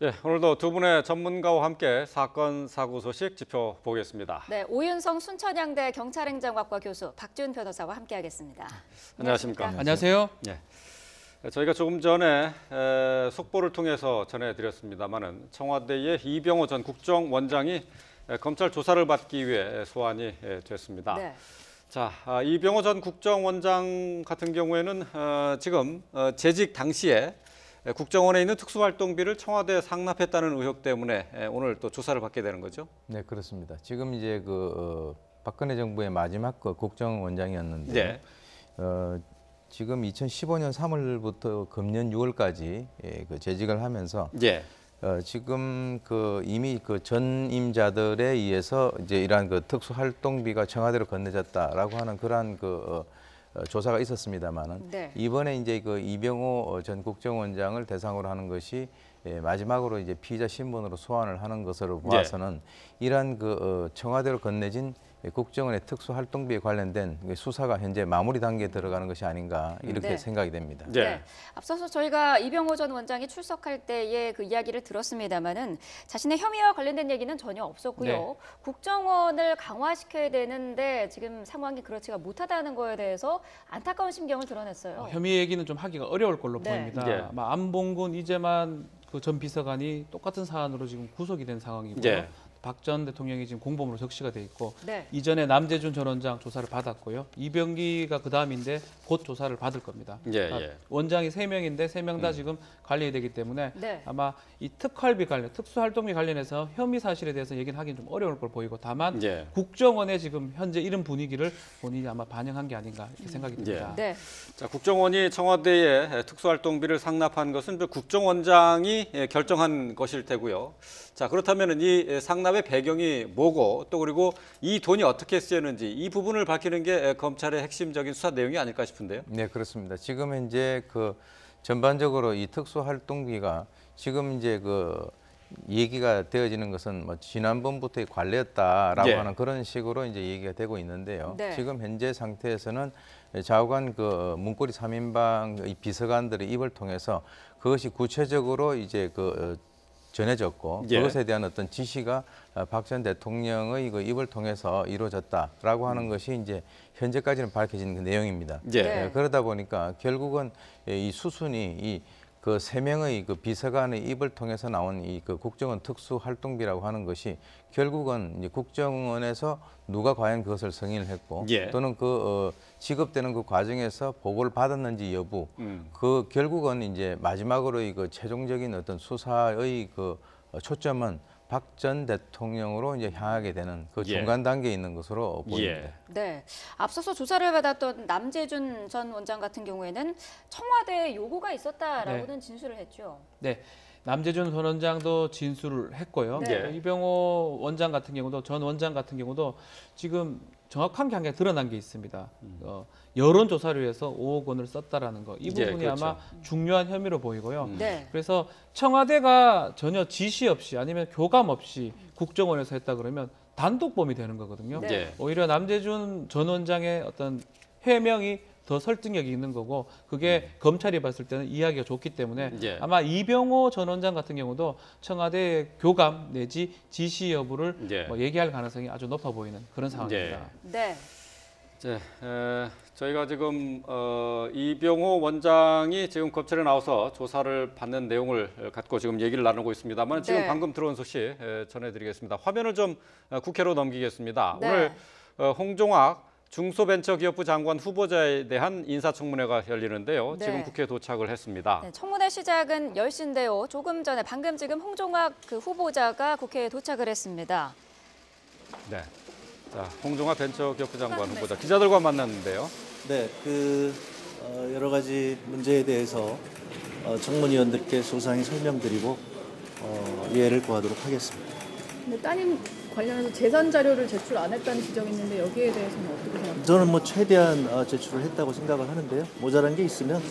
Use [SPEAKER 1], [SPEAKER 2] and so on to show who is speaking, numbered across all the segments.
[SPEAKER 1] 예, 오늘도 두 분의 전문가와 함께 사건, 사고 소식 짚어보겠습니다.
[SPEAKER 2] 네, 오윤성 순천향대 경찰행정학과 교수 박지훈 변호사와 함께하겠습니다.
[SPEAKER 1] 안녕하십니까?
[SPEAKER 3] 안녕하세요.
[SPEAKER 1] 예, 저희가 조금 전에 속보를 통해서 전해드렸습니다마는 청와대의 이병호 전 국정원장이 검찰 조사를 받기 위해 소환이 됐습니다.
[SPEAKER 2] 네.
[SPEAKER 1] 자, 이병호 전 국정원장 같은 경우에는 지금 재직 당시에 국정원에 있는 특수활동비를 청와대에 상납했다는 의혹 때문에 오늘 또 조사를 받게 되는 거죠?
[SPEAKER 3] 네, 그렇습니다. 지금 이제 박근혜 정부의 마지막 국정원장이었는데, 지금 2015년 3월부터 금년 6월까지 재직을 하면서 지금 이미 전임자들에 의해서 이제 이러한 특수활동비가 청와대로 건네졌다라고 하는 그러한 조사가 있었습니다만은 이번에 이제 이병호 전 국정원장을 대상으로 하는 것이 마지막으로 이제 피의자 신분으로 소환을 하는 것으로 보아서는 이러한 청와대로 건네진 국정원의 특수활동비에 관련된 수사가 현재 마무리 단계에 들어가는 것이 아닌가 이렇게 생각이 됩니다.
[SPEAKER 2] 네. 앞서서 저희가 이병호 전 원장이 출석할 때의 그 이야기를 들었습니다마는 자신의 혐의와 관련된 얘기는 전혀 없었고요. 국정원을 강화시켜야 되는데 지금 상황이 그렇지가 못하다는 거에 대해서 안타까운 심경을 드러냈어요.
[SPEAKER 4] 혐의 얘기는 좀 하기가 어려울 걸로 보입니다. 아마 안봉근, 이재만 전 비서관이 똑같은 사안으로 지금 구속이 된 상황이고요. 박 전 대통령이 지금 공범으로 적시가 돼 있고 이전에 남재준 전 원장 조사를 받았고요. 이병기가 그 다음인데 곧 조사를 받을 겁니다. 원장이 3명인데 3명 다 지금 관리되기 때문에 아마 이 특활비 관련, 특수활동비 관련해서 혐의 사실에 대해서 얘기는 하기는 좀 어려울 걸 보이고 다만 국정원의 지금 현재 이런 분위기를 본인이 아마 반영한 게 아닌가 이렇게 생각이 듭니다.
[SPEAKER 1] 자, 국정원이 청와대에 특수활동비를 상납한 것은 국정원장이 결정한 것일 테고요. 자, 그렇다면 이 상납의 배경이 뭐고 또 그리고 이 돈이 어떻게 쓰였는지 이 부분을 밝히는 게 검찰의 핵심적인 수사 내용이 아닐까 싶은데요.
[SPEAKER 3] 네, 그렇습니다. 지금 현재 전반적으로 이 특수활동비가 지금 이제 얘기가 되어지는 것은 지난번부터의 관례였다라고 하는 그런 식으로 이제 얘기가 되고 있는데요. 지금 현재 상태에서는 좌우간 문고리 3인방 비서관들의 입을 통해서 그것이 구체적으로 이제 전해졌고 그것에 대한 어떤 지시가 박 전 대통령의 입을 통해서 이루어졌다라고 하는 것이 이제 현재까지는 밝혀진 내용입니다. 그러다 보니까 결국은 이 수순이 그 3명의 비서관의 입을 통해서 나온 이 국정원 특수활동비라고 하는 것이 결국은 이제 국정원에서 누가 과연 그것을 승인을 했고 또는 지급되는 그 과정에서 보고를 받았는지 여부 결국은 이제 마지막으로 최종적인 어떤 수사의 초점은 박 전 대통령으로 이제 향하게 되는 중간 단계에 있는 것으로 보입니다.
[SPEAKER 2] 네, 앞서서 조사를 받았던 남재준 전 원장 같은 경우에는 청와대에 요구가 있었다라고는 진술을 했죠.
[SPEAKER 4] 네, 남재준 전 원장도 진술을 했고요. 이병호 원장 같은 경우도 전 원장 같은 경우도 지금 정확한 게 한 개 드러난 게 있습니다. 여론조사를 위해서 5억 원을 썼다라는 거. 이 부분이 아마 중요한 혐의로 보이고요. 그래서 청와대가 전혀 지시 없이 아니면 교감 없이 국정원에서 했다 그러면 단독범이 되는 거거든요. 오히려 남재준 전 원장의 어떤 해명이 더 설득력이 있는 거고 그게 검찰이 봤을 때는 이해하기가 좋기 때문에 아마 이병호 전 원장 같은 경우도 청와대의 교감 내지 지시 여부를 얘기할 가능성이 아주 높아 보이는 그런 상황입니다.
[SPEAKER 1] 저희가 지금 이병호 원장이 지금 검찰에 나와서 조사를 받는 내용을 갖고 지금 얘기를 나누고 있습니다만 지금 방금 들어온 소식 전해드리겠습니다. 화면을 좀 국회로 넘기겠습니다. 오늘 홍종학 중소벤처기업부 장관 후보자에 대한 인사청문회가 열리는데요. 지금 국회에 도착을 했습니다.
[SPEAKER 2] 청문회 시작은 10시인데요. 조금 전에 방금 지금 홍종학 후보자가 국회에 도착을 했습니다.
[SPEAKER 1] 자, 홍종학 벤처기업부 장관 후보자 기자들과 만났는데요.
[SPEAKER 5] 여러 가지 문제에 대해서 청문위원들께 소상히 설명드리고 이해를 구하도록 하겠습니다.
[SPEAKER 6] 근데 따님 관련해서 재산 자료를 제출 안 했다는 지적이 있는데 여기에 대해서는 어떻게 생각하세요?
[SPEAKER 5] 저는 최대한 제출을 했다고 생각을 하는데요. 모자란 게 있으면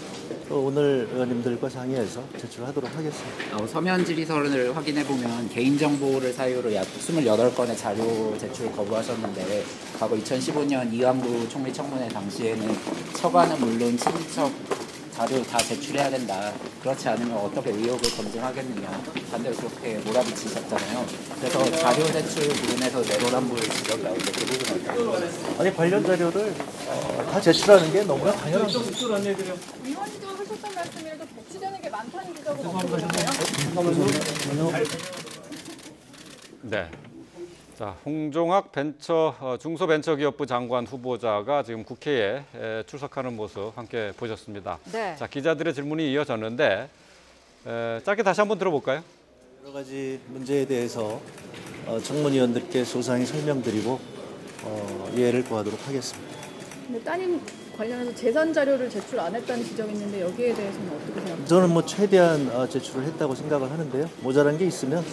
[SPEAKER 5] 또 오늘 의원님들과 상의해서 제출하도록 하겠습니다.
[SPEAKER 7] 서면 질의서를 확인해보면 개인정보를 사유로 약 28건의 자료 제출 거부하셨는데 과거 2015년 이완구 총리 청문회 당시에는 처관은 물론 친인척 자료 다 제출해야 된다. 그렇지 않으면 어떻게 의혹을 검증하겠느냐. 반대로 그렇게 몰아붙이셨잖아요. 그래서 자료 제출 부분에서 내로남불 지적이 나오는데 그 부분은 어떻게
[SPEAKER 5] 아니 관련 자료를 다 제출하는 게 너무나 당연한 거죠.
[SPEAKER 6] 위원 지금 하셨던 말씀에도 배치되는 게 많다는 지적은 없으세요?
[SPEAKER 1] 네. 자, 홍종학 중소벤처기업부 장관 후보자가 지금 국회에 출석하는 모습 함께 보셨습니다.
[SPEAKER 2] 네.
[SPEAKER 1] 자, 기자들의 질문이 이어졌는데 짧게 다시 한번 들어볼까요?
[SPEAKER 5] 여러 가지 문제에 대해서 청문위원들께 소상히 설명드리고 이해를 구하도록 하겠습니다.
[SPEAKER 6] 근데 따님 관련해서 재산 자료를 제출 안 했다는 지적이 있는데 여기에 대해서는 어떻게 생각하세요?
[SPEAKER 5] 저는 뭐 최대한 제출을 했다고 생각을 하는데요. 모자란 게 있으면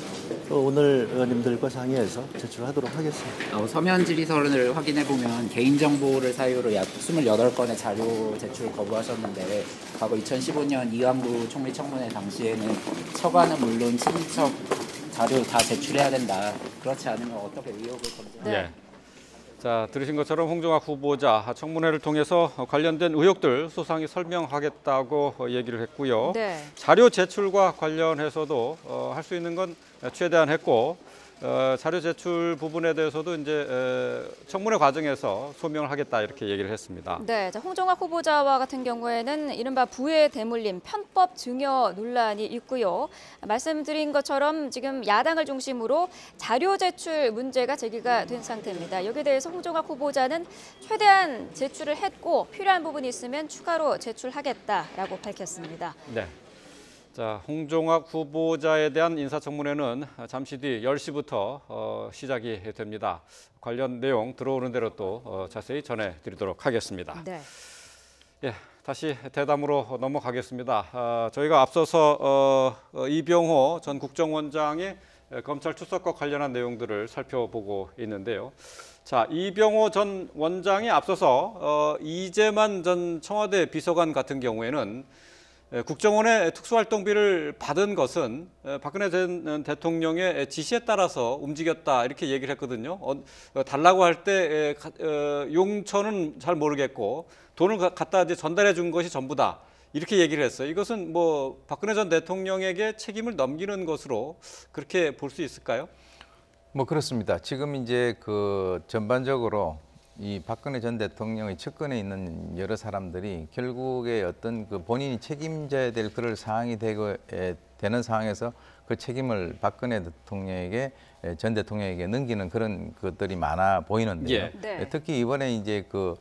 [SPEAKER 5] 또 오늘 의원님들과 상의해서 제출하도록 하겠습니다.
[SPEAKER 7] 서면 질의서를 확인해 보면 개인정보를 사유로 약 28건의 자료 제출 거부하셨는데 과거 2015년 이완구 총리 청문회 당시에는 처가는 물론 친인척 자료 다 제출해야 된다. 그렇지 않으면 어떻게 의혹을 검증하겠느냐.
[SPEAKER 2] 네.
[SPEAKER 1] 자, 들으신 것처럼 홍종학 후보자 청문회를 통해서 관련된 의혹들 소상히 설명하겠다고 얘기를 했고요.
[SPEAKER 2] 네.
[SPEAKER 1] 자료 제출과 관련해서도 할 수 있는 건 최대한 했고 자료 제출 부분에 대해서도 이제 청문회 과정에서 소명을 하겠다 이렇게 얘기를 했습니다.
[SPEAKER 2] 네, 자, 홍종학 후보자와 같은 경우에는 이른바 부의 대물림 편법 증여 논란이 있고요. 말씀드린 것처럼 지금 야당을 중심으로 자료 제출 문제가 제기가 된 상태입니다. 여기에 대해서 홍종학 후보자는 최대한 제출을 했고 필요한 부분이 있으면 추가로 제출하겠다라고 밝혔습니다.
[SPEAKER 1] 네. 자, 홍종학 후보자에 대한 인사청문회는 잠시 뒤 10시부터 시작이 됩니다. 관련 내용 들어오는 대로 또 자세히 전해드리도록 하겠습니다.
[SPEAKER 2] 네.
[SPEAKER 1] 예, 다시 대담으로 넘어가겠습니다. 저희가 앞서서 이병호 전 국정원장의 검찰 출석과 관련한 내용들을 살펴보고 있는데요. 자, 이병호 전 원장이 앞서서 이재만 전 청와대 비서관 같은 경우에는 국정원의 특수활동비를 받은 것은 박근혜 전 대통령의 지시에 따라서 움직였다 이렇게 얘기를 했거든요. 달라고 할 때 용처는 잘 모르겠고 돈을 갖다 이제 전달해 준 것이 전부다 이렇게 얘기를 했어요. 이것은 뭐 박근혜 전 대통령에게 책임을 넘기는 것으로 그렇게 볼 수 있을까요?
[SPEAKER 3] 뭐 그렇습니다. 지금 이제 그 전반적으로 이 박근혜 전 대통령의 측근에 있는 여러 사람들이 결국에 어떤 그 본인이 책임져야 될 그럴 상황이 되는 상황에서 그 책임을 박근혜 대통령에게 전 대통령에게 넘기는 그런 것들이 많아 보이는데요.
[SPEAKER 1] 예.
[SPEAKER 2] 네.
[SPEAKER 3] 특히 이번에 이제 그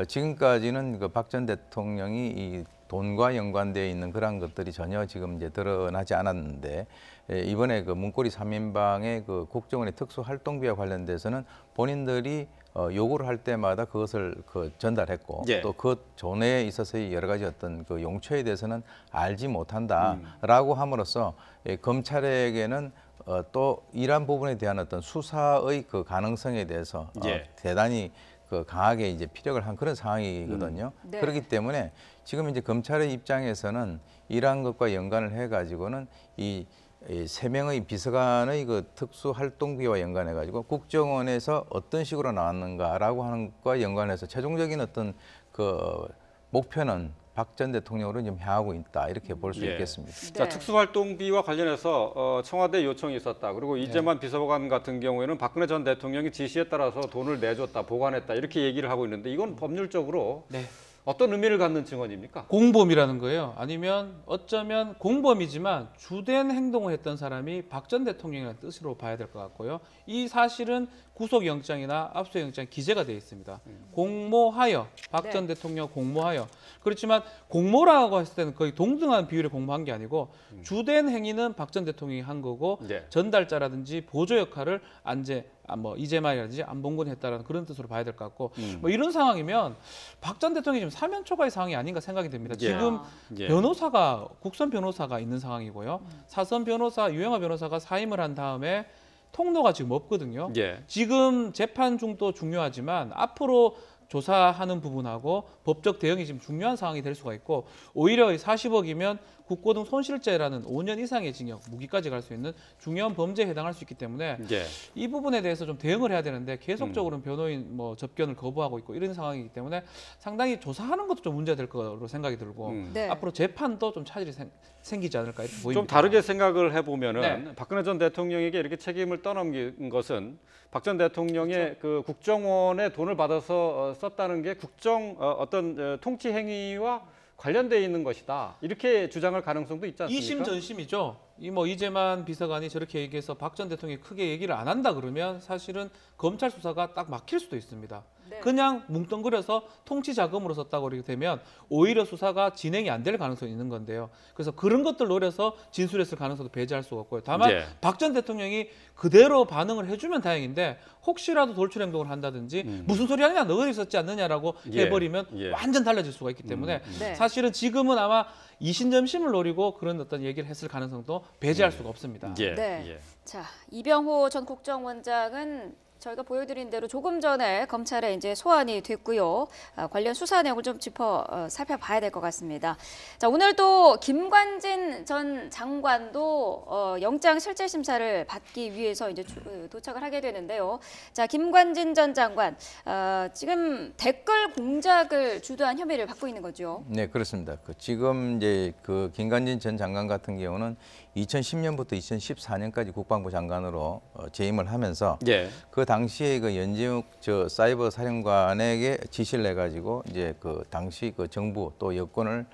[SPEAKER 3] 지금까지는 그 박 전 대통령이 이 돈과 연관되어 있는 그런 것들이 전혀 지금 이제 드러나지 않았는데 이번에 그 문고리 3인방의 그 국정원의 특수활동비와 관련돼서는 본인들이 요구를 할 때마다 그것을 전달했고
[SPEAKER 1] 예.
[SPEAKER 3] 또 그 존에 있어서의 여러 가지 어떤 그 용처에 대해서는 알지 못한다라고 함으로써 검찰에게는 또 이러한 부분에 대한 어떤 수사의 그 가능성에 대해서
[SPEAKER 1] 예.
[SPEAKER 3] 대단히 그 강하게 이제 피력을 한 그런 상황이거든요.
[SPEAKER 2] 네.
[SPEAKER 3] 그렇기 때문에 지금 이제 검찰의 입장에서는 이러한 것과 연관을 해가지고는 이 3명의 비서관의 그 특수활동비와 연관해 가지고 국정원에서 어떤 식으로 나왔는가라고 하는 것과 연관해서 최종적인 어떤 그 목표는 박 전 대통령으로 좀 향하고 있다 이렇게 볼 수
[SPEAKER 1] 예.
[SPEAKER 3] 있겠습니다.
[SPEAKER 1] 자, 특수활동비와 관련해서 청와대 요청이 있었다. 그리고 이재만 비서관 같은 경우에는 박근혜 전 대통령이 지시에 따라서 돈을 내줬다, 보관했다 이렇게 얘기를 하고 있는데 이건 법률적으로
[SPEAKER 4] 네.
[SPEAKER 1] 어떤 의미를 갖는 증언입니까?
[SPEAKER 4] 공범이라는 거예요. 아니면 어쩌면 공범이지만 주된 행동을 했던 사람이 박 전 대통령이라는 뜻으로 봐야 될 것 같고요. 이 사실은 구속영장이나 압수영장 기재가 되어 있습니다. 공모하여, 박 전 대통령 공모하여. 그렇지만 공모라고 했을 때는 거의 동등한 비율에 공모한 게 아니고 주된 행위는 박 전 대통령이 한 거고
[SPEAKER 1] 네.
[SPEAKER 4] 전달자라든지 보조 역할을 이재만이라든지 안봉근이 했다라는 그런 뜻으로 봐야 될 것 같고 뭐 이런 상황이면 박 전 대통령이 지금 사면 초과의 상황이 아닌가 생각이 듭니다.
[SPEAKER 1] 예.
[SPEAKER 4] 지금
[SPEAKER 1] 예.
[SPEAKER 4] 변호사가 국선 변호사가 있는 상황이고요. 사선 변호사 유영하 변호사가 사임을 한 다음에 통로가 지금 없거든요.
[SPEAKER 1] 예.
[SPEAKER 4] 지금 재판 중도 중요하지만 앞으로 조사하는 부분하고 법적 대응이 지금 중요한 상황이 될 수가 있고 오히려 40억이면 국고등 손실죄라는 5년 이상의 징역, 무기까지 갈 수 있는 중요한 범죄에 해당할 수 있기 때문에
[SPEAKER 1] 예.
[SPEAKER 4] 이 부분에 대해서 좀 대응을 해야 되는데 계속적으로는 변호인 뭐 접견을 거부하고 있고 이런 상황이기 때문에 상당히 조사하는 것도 좀 문제될 거로 생각이 들고
[SPEAKER 2] 네.
[SPEAKER 4] 앞으로 재판도 좀 차질이 생기지 않을까 이렇게 보입니다.
[SPEAKER 1] 좀 다르게 생각을 해보면은
[SPEAKER 4] 네.
[SPEAKER 1] 박근혜 전 대통령에게 이렇게 책임을 떠넘긴 것은 박 전 대통령의 그 국정원의 돈을 받아서 썼다는 게 어떤 통치 행위와 관련돼 있는 것이다. 이렇게 주장할 가능성도 있지 않습니까?
[SPEAKER 4] 이심전심이죠. 이재만 비서관이 저렇게 얘기해서 박 전 대통령이 크게 얘기를 안 한다 그러면 사실은 검찰 수사가 딱 막힐 수도 있습니다.
[SPEAKER 2] 네.
[SPEAKER 4] 그냥 뭉뚱그려서 통치 자금으로 썼다고 그렇게 되면 오히려 수사가 진행이 안 될 가능성이 있는 건데요. 그래서 그런 것들 노려서 진술했을 가능성도 배제할 수가 없고요. 다만
[SPEAKER 1] 예.
[SPEAKER 4] 박 전 대통령이 그대로 반응을 해주면 다행인데 혹시라도 돌출 행동을 한다든지 무슨 소리 하느냐 너 어디 있었지 않느냐라고
[SPEAKER 1] 예.
[SPEAKER 4] 해버리면
[SPEAKER 1] 예.
[SPEAKER 4] 완전 달라질 수가 있기 때문에
[SPEAKER 2] 네.
[SPEAKER 4] 사실은 지금은 아마 이심점심을 노리고 그런 어떤 얘기를 했을 가능성도 배제할 수가 없습니다.
[SPEAKER 1] 예.
[SPEAKER 2] 네.
[SPEAKER 1] 예.
[SPEAKER 2] 자, 이병호 전 국정원장은 저희가 보여드린 대로 조금 전에 검찰에 이제 소환이 됐고요. 관련 수사 내용을 좀 살펴봐야 될 것 같습니다. 자, 오늘 또 김관진 전 장관도 영장 실질 심사를 받기 위해서 이제 도착을 하게 되는데요. 자, 김관진 전 장관 지금 댓글 공작을 주도한 혐의를 받고 있는 거죠.
[SPEAKER 3] 네, 그렇습니다. 지금 이제 그 김관진 전 장관 같은 경우는 2010년부터 2014년까지 국방부 장관으로 재임을 하면서
[SPEAKER 1] 예.
[SPEAKER 3] 그 당시에 그 연재욱 사이버 사령관에게 지시를 해가지고 이제 그 당시 그 정부 또 여권을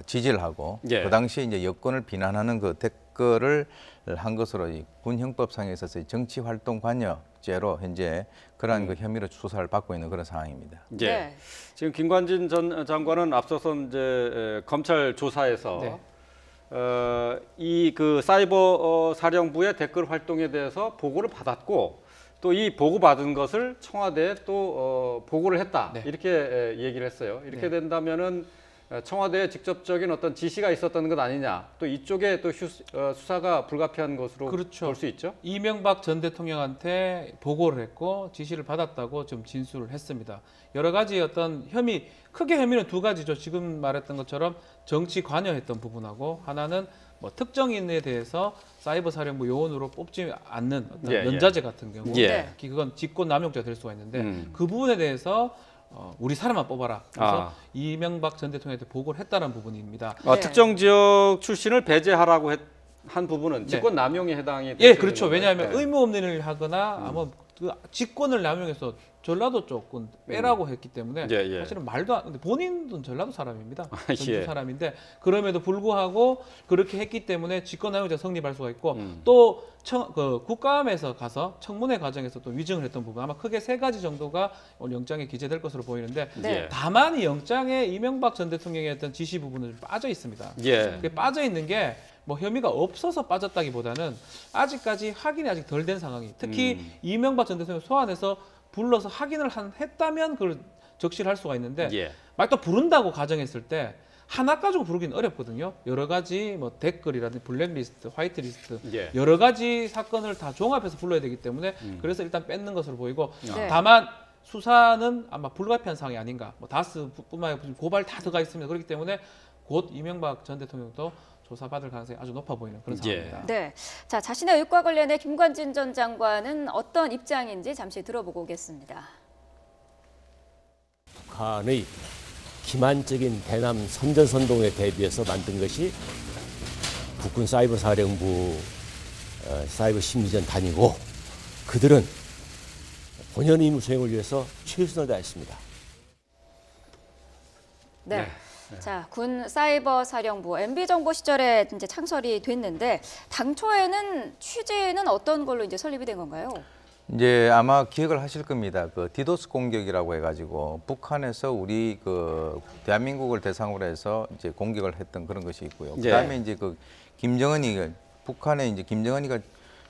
[SPEAKER 3] 지지를 하고
[SPEAKER 1] 예.
[SPEAKER 3] 그 당시에 이제 여권을 비난하는 그 댓글을 한 것으로 이 군 형법상에 있어서 정치 활동 관여죄로 현재 그러한 그 혐의로 수사를 받고 있는 그런 상황입니다.
[SPEAKER 1] 예.
[SPEAKER 2] 네.
[SPEAKER 1] 지금 김관진 전 장관은 앞서서 이제 검찰 조사에서
[SPEAKER 4] 네.
[SPEAKER 1] 이 그 사이버 사령부의 댓글 활동에 대해서 보고를 받았고 또 이 보고 받은 것을 청와대에 또 보고를 했다.
[SPEAKER 4] 네.
[SPEAKER 1] 이렇게 얘기를 했어요. 이렇게 된다면은 청와대에 직접적인 어떤 지시가 있었던 것 아니냐. 또 이쪽에 또 수사가 불가피한 것으로
[SPEAKER 4] 그렇죠.
[SPEAKER 1] 볼 수 있죠.
[SPEAKER 4] 이명박 전 대통령한테 보고를 했고 지시를 받았다고 좀 진술을 했습니다. 여러 가지 어떤 크게 혐의는 두 가지죠. 지금 말했던 것처럼 정치 관여했던 부분하고 하나는 뭐 특정인에 대해서 사이버 사령부 요원으로 뽑지 않는 어떤
[SPEAKER 1] 예,
[SPEAKER 4] 연자제 같은 경우,
[SPEAKER 1] 예.
[SPEAKER 4] 특히 그건 직권남용죄가 될 수가 있는데 그 부분에 대해서 우리 사람만 뽑아라. 그래서 이명박 전 대통령한테 보고를 했다는 부분입니다.
[SPEAKER 2] 네.
[SPEAKER 1] 특정 지역 출신을 배제하라고 한 부분은 직권 남용에 해당이
[SPEAKER 4] 예, 그렇죠. 왜냐하면
[SPEAKER 1] 네.
[SPEAKER 4] 의무 없는 일을 하거나 아마 그 직권을 남용해서 전라도 쪽은 빼라고 했기 때문에
[SPEAKER 1] 예, 예.
[SPEAKER 4] 사실은 말도 안. 근데 본인은 전라도 사람입니다. 전주
[SPEAKER 1] 예.
[SPEAKER 4] 사람인데 그럼에도 불구하고 그렇게 했기 때문에 직권남용죄가 성립할 수가 있고 또 국감에서 가서 청문회 과정에서 또 위증을 했던 부분 아마 크게 세 가지 정도가 오늘 영장에 기재될 것으로 보이는데
[SPEAKER 2] 네.
[SPEAKER 4] 다만 이 영장에 이명박 전 대통령의 어떤 지시 부분은 빠져 있습니다.
[SPEAKER 1] 예.
[SPEAKER 4] 그게 빠져 있는 게 뭐 혐의가 없어서 빠졌다기보다는 아직까지 확인이 아직 덜 된 상황이 특히 이명박 전 대통령 소환해서 불러서 확인을 했다면 그걸 적시를 할 수가 있는데
[SPEAKER 1] 예.
[SPEAKER 4] 만약 또 부른다고 가정했을 때 하나 가지고 부르기는 어렵거든요. 여러 가지 뭐 댓글이라든지 블랙리스트, 화이트리스트
[SPEAKER 1] 예.
[SPEAKER 4] 여러 가지 사건을 다 종합해서 불러야 되기 때문에 그래서 일단 뺏는 것으로 보이고
[SPEAKER 2] 네.
[SPEAKER 4] 다만 수사는 아마 불가피한 상황이 아닌가. 뭐 다스뿐만 아니라 고발 다 들어가 있습니다. 그렇기 때문에 곧 이명박 전 대통령도 조사받을 가능성이 아주 높아 보이는 그런 상황입니다.
[SPEAKER 2] 네. 자, 자신의 의혹과 관련해 김관진 전 장관은 어떤 입장인지 잠시 들어보고 오겠습니다.
[SPEAKER 8] 북한의 기만적인 대남 선전선동에 대비해서 만든 것이 국군 사이버 사령부 사이버 심리전 단이고 그들은 본연 임무 수행을 위해서 최선을 다했습니다.
[SPEAKER 2] 네. 자, 군 사이버 사령부 MB 정부 시절에 이제 창설이 됐는데 당초에는 취지는 어떤 걸로 이제 설립이 된 건가요?
[SPEAKER 3] 이제 아마 기억을 하실 겁니다. 그 디도스 공격이라고 해가지고 북한에서 우리 그 대한민국을 대상으로 해서 이제 공격을 했던 그런 것이 있고요. 그다음에 이제 그 김정은이 북한에 이제 김정은이가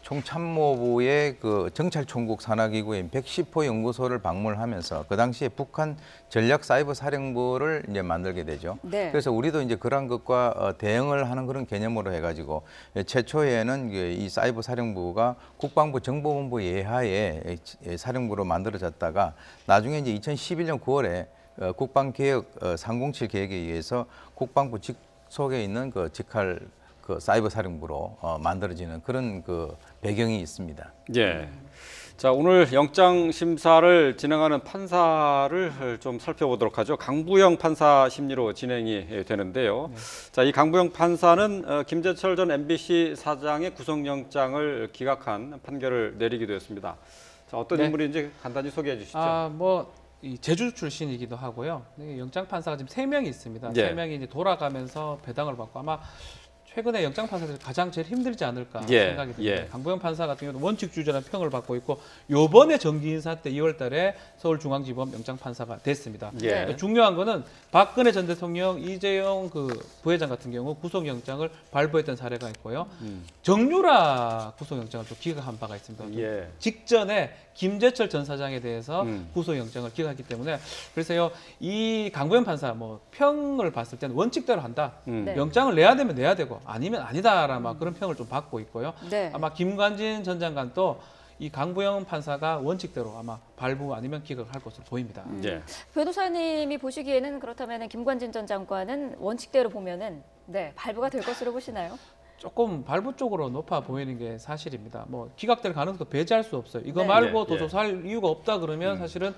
[SPEAKER 3] 총참모부의 그 정찰총국 산하기구인 110호 연구소를 방문하면서 그 당시에 북한 전략사이버사령부를 이제 만들게 되죠.
[SPEAKER 2] 네.
[SPEAKER 3] 그래서 우리도 이제 그런 것과 대응을 하는 그런 개념으로 해가지고 최초에는 이 사이버사령부가 국방부 정보본부 예하에 사령부로 만들어졌다가 나중에 이제 2011년 9월에 국방개혁 307 계획에 의해서 국방부 직속에 있는 그 직할 그 사이버 사령부로 만들어지는 그런 그 배경이 있습니다.
[SPEAKER 1] 예. 자, 오늘 영장 심사를 진행하는 판사를 좀 살펴보도록 하죠. 강부영 판사 심리로 진행이 되는데요. 자, 이 강부영 판사는 김재철 전 MBC 사장의 구속영장을 기각한 판결을 내리기도 했습니다. 자, 어떤
[SPEAKER 4] 네.
[SPEAKER 1] 인물인지 간단히 소개해 주시죠.
[SPEAKER 4] 이 제주 출신이기도 하고요. 영장 판사가 지금 3명이 있습니다.
[SPEAKER 1] 예.
[SPEAKER 4] 3명이 이제 돌아가면서 배당을 받고 아마 최근에 영장 판사들이 가장 제일 힘들지 않을까
[SPEAKER 1] 예,
[SPEAKER 4] 생각이 듭니다.
[SPEAKER 1] 예.
[SPEAKER 4] 강부영 판사 같은 경우는 원칙주의자라는 평을 받고 있고 요번에 정기인사 때 2월 달에 서울중앙지법 영장 판사가 됐습니다.
[SPEAKER 1] 예.
[SPEAKER 4] 중요한 거는 박근혜 전 대통령, 이재용 그 부회장 같은 경우 구속영장을 발부했던 사례가 있고요. 정유라 구속영장을 또 기각한 바가 있습니다.
[SPEAKER 1] 예.
[SPEAKER 4] 직전에 김재철 전 사장에 대해서 구속영장을 기각했기 때문에 그래서요 이 강부영 판사 뭐 평을 봤을 때는 원칙대로 한다.
[SPEAKER 2] 네.
[SPEAKER 4] 영장을 내야 되면 내야 되고 아니면 아니다라는 막 그런 평을 좀 받고 있고요.
[SPEAKER 2] 네.
[SPEAKER 4] 아마 김관진 전 장관도 이 강부영 판사가 원칙대로 아마 발부 아니면 기각을 할 것으로 보입니다.
[SPEAKER 1] 예.
[SPEAKER 2] 변호사님이 보시기에는 그렇다면 김관진 전 장관은 원칙대로 보면은 네, 발부가 될 것으로 보시나요?
[SPEAKER 4] 조금 발부 쪽으로 높아 보이는 게 사실입니다. 뭐 기각될 가능성도 배제할 수 없어요. 이거
[SPEAKER 2] 네.
[SPEAKER 4] 말고
[SPEAKER 1] 예,
[SPEAKER 4] 더
[SPEAKER 1] 예.
[SPEAKER 4] 조사할 이유가 없다 그러면 사실은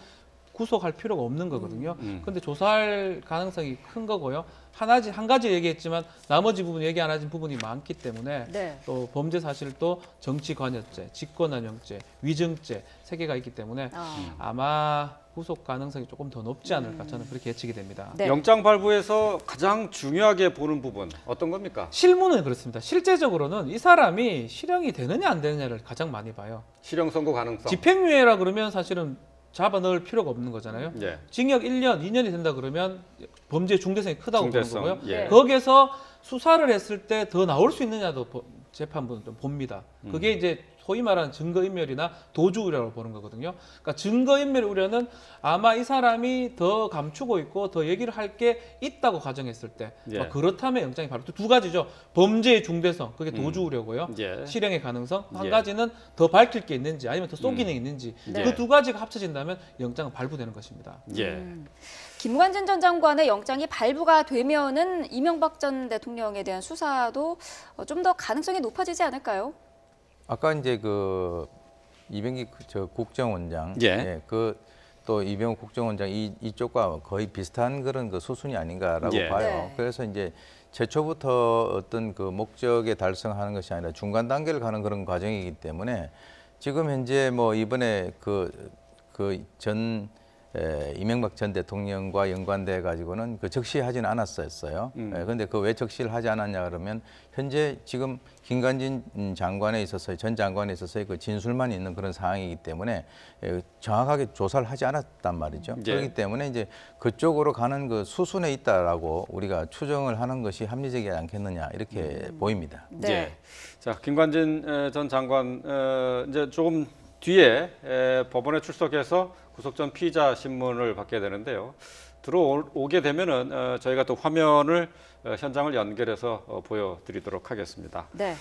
[SPEAKER 4] 구속할 필요가 없는 거거든요. 근데 조사할 가능성이 큰 거고요. 한 가지 얘기했지만 나머지 부분 얘기 안 하신 부분이 많기 때문에
[SPEAKER 2] 네.
[SPEAKER 4] 또 범죄 사실도 정치관여죄, 직권남용죄, 위증죄 3개가 있기 때문에 아마 구속 가능성이 조금 더 높지 않을까 저는 그렇게 예측이 됩니다.
[SPEAKER 2] 네.
[SPEAKER 1] 영장 발부에서 가장 중요하게 보는 부분 어떤 겁니까?
[SPEAKER 4] 실무는 그렇습니다. 실제적으로는 이 사람이 실형이 되느냐 안 되느냐를 가장 많이 봐요.
[SPEAKER 1] 실형 선고 가능성.
[SPEAKER 4] 집행유예라 그러면 사실은 잡아 넣을 필요가 없는 거잖아요.
[SPEAKER 1] 예.
[SPEAKER 4] 징역 1년, 2년이 된다 그러면 범죄 중대성이 크다고
[SPEAKER 1] 중대성,
[SPEAKER 4] 보는 거고요.
[SPEAKER 1] 예.
[SPEAKER 4] 거기에서 수사를 했을 때 더 나올 수 있느냐도 재판부는 좀 봅니다. 그게 이제 소위 말하는 증거인멸이나 도주 우려라고 보는 거거든요. 그러니까 증거인멸 우려는 아마 이 사람이 더 감추고 있고 더 얘기를 할 게 있다고 가정했을 때
[SPEAKER 1] 예.
[SPEAKER 4] 그렇다면 영장이 바로 두 가지죠. 범죄의 중대성, 그게 도주 우려고요.
[SPEAKER 1] 예.
[SPEAKER 4] 실형의 가능성, 한
[SPEAKER 1] 예.
[SPEAKER 4] 가지는 더 밝힐 게 있는지 아니면 더 쏘기는 있는지
[SPEAKER 1] 네.
[SPEAKER 4] 그 두 가지가 합쳐진다면 영장은 발부되는 것입니다.
[SPEAKER 1] 예.
[SPEAKER 2] 김관진 전 장관의 영장이 발부가 되면은 이명박 전 대통령에 대한 수사도 좀 더 가능성이 높아지지 않을까요?
[SPEAKER 3] 아까 이제 그 이병기 저 국정원장,
[SPEAKER 1] 예.
[SPEAKER 3] 그 또 이병우 국정원장 이쪽과 거의 비슷한 그런 그 수순이 아닌가라고
[SPEAKER 1] 예.
[SPEAKER 3] 봐요.
[SPEAKER 2] 네.
[SPEAKER 3] 그래서 이제 최초부터 어떤 그 목적에 달성하는 것이 아니라 중간 단계를 가는 그런 과정이기 때문에 지금 현재 뭐 이번에 이명박 전 대통령과 연관돼 가지고는 그 적시하지는 않았었어요. 그런데 그 왜 적시를 하지 않았냐 그러면 현재 지금 김관진 장관에 있어서 전 장관에 있어서의 그 진술만 있는 그런 상황이기 때문에 정확하게 조사를 하지 않았단 말이죠.
[SPEAKER 1] 예.
[SPEAKER 3] 그렇기 때문에 이제 그쪽으로 가는 그 수순에 있다라고 우리가 추정을 하는 것이 합리적이지 않겠느냐 이렇게 보입니다.
[SPEAKER 2] 네.
[SPEAKER 1] 예. 자, 김관진 전 장관 이제 조금 뒤에 법원에 출석해서 구속 전 피의자 신문을 받게 되는데요. 들어오게 되면은 저희가 또 화면을 현장을 연결해서 보여드리도록 하겠습니다.
[SPEAKER 2] 네.